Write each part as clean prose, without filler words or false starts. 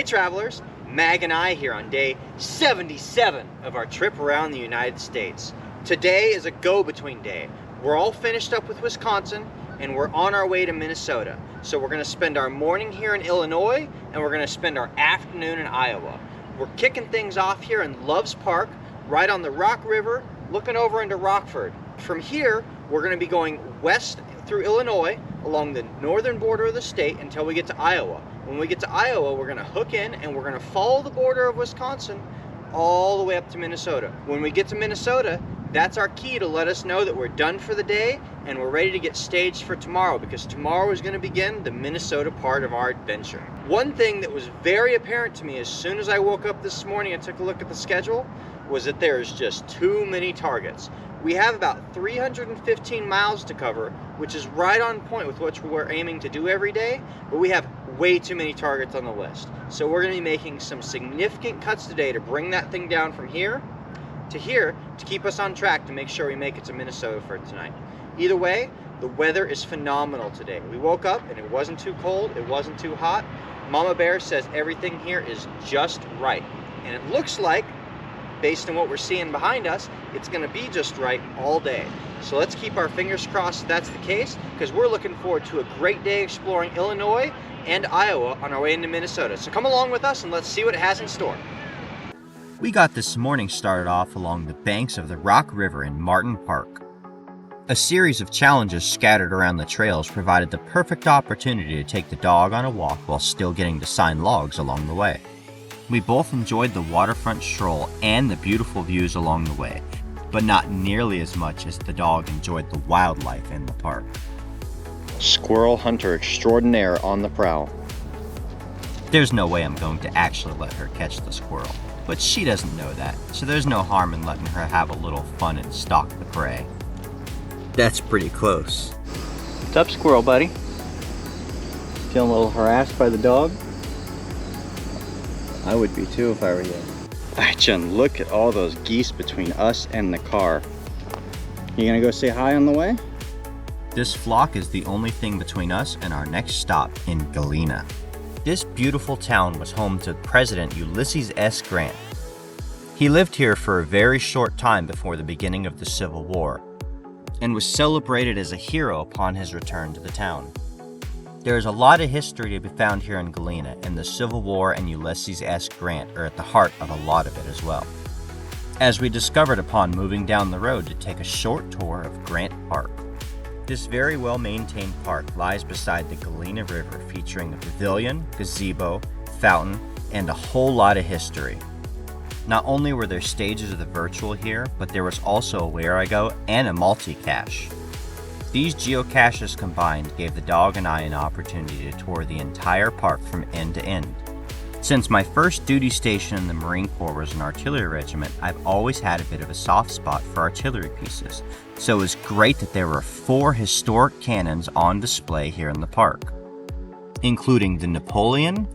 travelers, Mag and I here on day 77 of our trip around the United States. Today is a go-between day. We're all finished up with Wisconsin and we're on our way to Minnesota. So we're gonna spend our morning here in Illinois and we're gonna spend our afternoon in Iowa. We're kicking things off here in Loves Park, right on the Rock River, looking over into Rockford. From here, we're gonna be going west through Illinois along the northern border of the state until we get to Iowa. When we get to Iowa, we're gonna hook in and we're gonna follow the border of Wisconsin all the way up to Minnesota. When we get to Minnesota, that's our key to let us know that we're done for the day and we're ready to get staged for tomorrow, because tomorrow is gonna begin the Minnesota part of our adventure. One thing that was very apparent to me as soon as I woke up this morning and took a look at the schedule was that there's just too many targets. We have about 315 miles to cover, which is right on point with what we're aiming to do every day, but we have way too many targets on the list. So we're gonna be making some significant cuts today to bring that thing down from here to keep us on track to make sure we make it to Minnesota for tonight. Either way, the weather is phenomenal today. We woke up and it wasn't too cold, it wasn't too hot. Mama Bear says everything here is just right. And it looks like, based on what we're seeing behind us, it's gonna be just right all day. So let's keep our fingers crossed that's the case, because we're looking forward to a great day exploring Illinois and Iowa on our way into Minnesota. So come along with us and let's see what it has in store. We got this morning started off along the banks of the Rock River in Martin Park. A series of challenges scattered around the trails provided the perfect opportunity to take the dog on a walk while still getting to sign logs along the way. We both enjoyed the waterfront stroll and the beautiful views along the way, but not nearly as much as the dog enjoyed the wildlife in the park. Squirrel hunter extraordinaire on the prowl. There's no way I'm going to actually let her catch the squirrel, but she doesn't know that, so there's no harm in letting her have a little fun and stalk the prey. That's pretty close. What's up, squirrel buddy? Feeling a little harassed by the dog? I would be too if I were you. Jen, look at all those geese between us and the car. You gonna go say hi on the way? This flock is the only thing between us and our next stop in Galena. This beautiful town was home to President Ulysses S. Grant. He lived here for a very short time before the beginning of the Civil War, and was celebrated as a hero upon his return to the town. There is a lot of history to be found here in Galena, and the Civil War and Ulysses S. Grant are at the heart of a lot of it as well, as we discovered upon moving down the road to take a short tour of Grant Park. This very well-maintained park lies beside the Galena River, featuring a pavilion, gazebo, fountain, and a whole lot of history. Not only were there stages of the virtual here, but there was also a Where I Go and a multi-cache. These geocaches combined gave the dog and I an opportunity to tour the entire park from end to end. Since my first duty station in the Marine Corps was an artillery regiment, I've always had a bit of a soft spot for artillery pieces, so it was great that there were 4 historic cannons on display here in the park, including the Napoleon,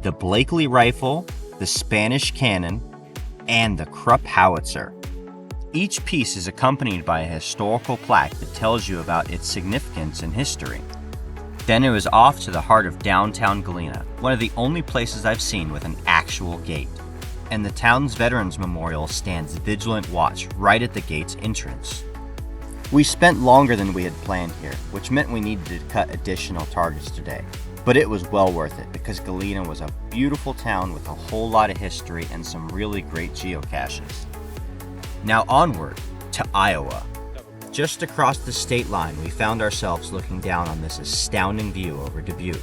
the Blakely rifle, the Spanish cannon, and the Krupp howitzer. Each piece is accompanied by a historical plaque that tells you about its significance and history. Then it was off to the heart of downtown Galena, one of the only places I've seen with an actual gate. And the town's Veterans Memorial stands vigilant watch right at the gate's entrance. We spent longer than we had planned here, which meant we needed to cut additional targets today. But it was well worth it, because Galena was a beautiful town with a whole lot of history and some really great geocaches. Now onward to Iowa. Just across the state line, we found ourselves looking down on this astounding view over Dubuque.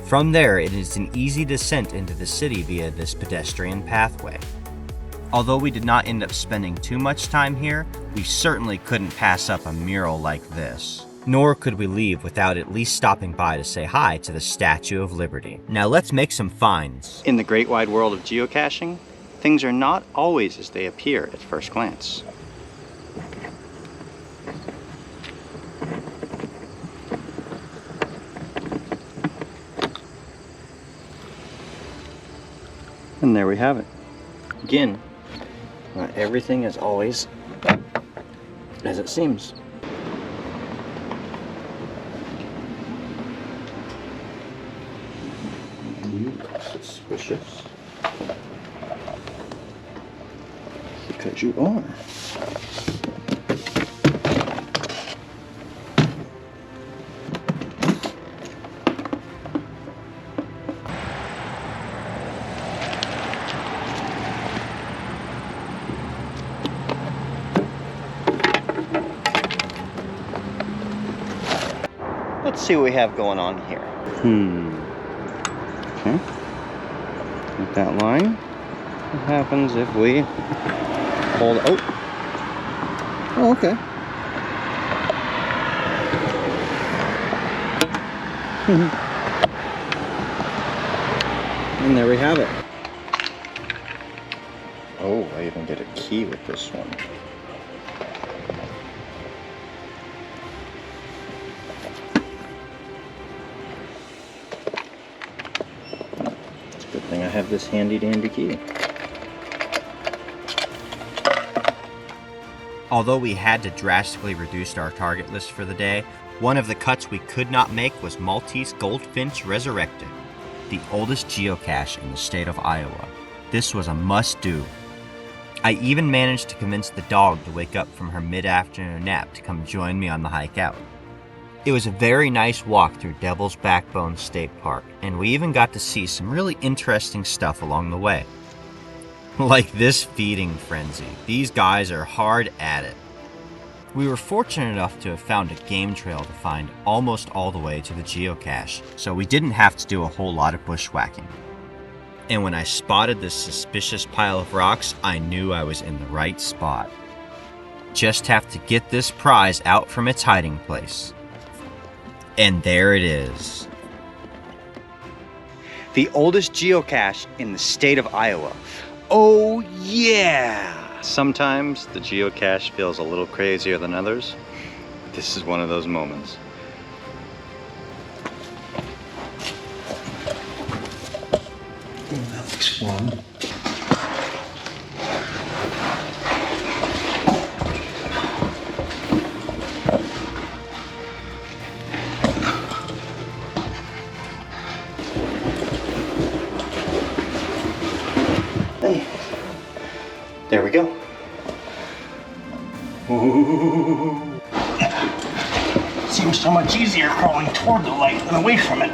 From there, it is an easy descent into the city via this pedestrian pathway. Although we did not end up spending too much time here, we certainly couldn't pass up a mural like this. Nor could we leave without at least stopping by to say hi to the Statue of Liberty. Now let's make some finds. In the great wide world of geocaching, things are not always as they appear at first glance. And there we have it. Again, not everything is always as it seems. Suspicious. Because you are. Let's see what we have going on here. Okay. With that line, what happens if we hold? Oh, okay. And there we have it. Oh, I even get a key with this one. It's a good thing I have this handy dandy key. Although we had to drastically reduce our target list for the day, one of the cuts we could not make was Maltese Goldfinch Resurrected, the oldest geocache in the state of Iowa. This was a must-do. I even managed to convince the dog to wake up from her mid-afternoon nap to come join me on the hike out. It was a very nice walk through Devil's Backbone State Park, and we even got to see some really interesting stuff along the way. Like this feeding frenzy. These guys are hard at it. We were fortunate enough to have found a game trail to find almost all the way to the geocache, so we didn't have to do a whole lot of bushwhacking. And when I spotted this suspicious pile of rocks, I knew I was in the right spot. Just have to get this prize out from its hiding place. And there it is. The oldest geocache in the state of Iowa. Oh yeah! Sometimes the geocache feels a little crazier than others. This is one of those moments. That looks fun. There we go. Ooh. Seems so much easier crawling toward the light than away from it.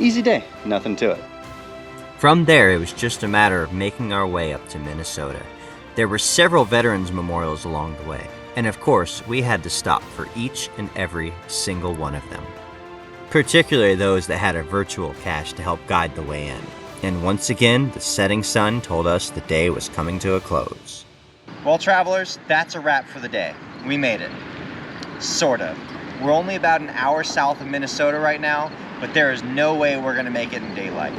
Easy day, nothing to it. From there, it was just a matter of making our way up to Minnesota. There were several veterans memorials along the way, and of course, we had to stop for each and every single one of them. Particularly those that had a virtual cache to help guide the way in. And once again, the setting sun told us the day was coming to a close. Well, travelers, that's a wrap for the day. We made it. Sort of. We're only about an hour south of Minnesota right now, but there is no way we're going to make it in daylight.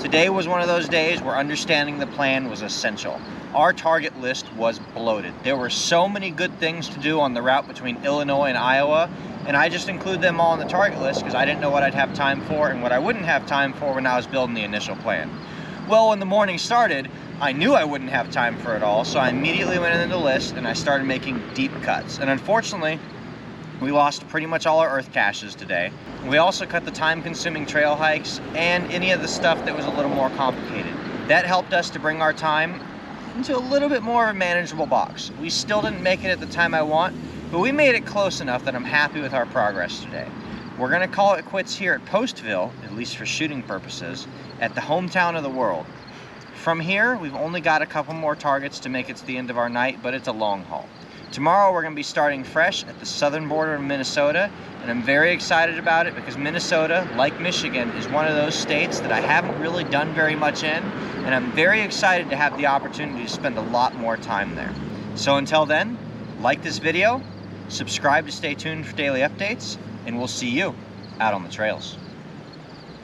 Today was one of those days where understanding the plan was essential. Our target list was bloated. There were so many good things to do on the route between Illinois and Iowa, and I just included them all on the target list because I didn't know what I'd have time for and what I wouldn't have time for when I was building the initial plan. Well, when the morning started, I knew I wouldn't have time for it all, so I immediately went into the list and I started making deep cuts. And unfortunately, we lost pretty much all our earth caches today. We also cut the time-consuming trail hikes and any of the stuff that was a little more complicated. That helped us to bring our time into a little bit more of a manageable box. We still didn't make it at the time I want, but we made it close enough that I'm happy with our progress today. We're gonna call it quits here at Postville, at least for shooting purposes, at the hometown of the world. From here, we've only got a couple more targets to make it to the end of our night, but it's a long haul. Tomorrow we're going to be starting fresh at the southern border of Minnesota, and I'm very excited about it because Minnesota, like Michigan, is one of those states that I haven't really done very much in, and I'm very excited to have the opportunity to spend a lot more time there. So until then, like this video, subscribe to stay tuned for daily updates, and we'll see you out on the trails.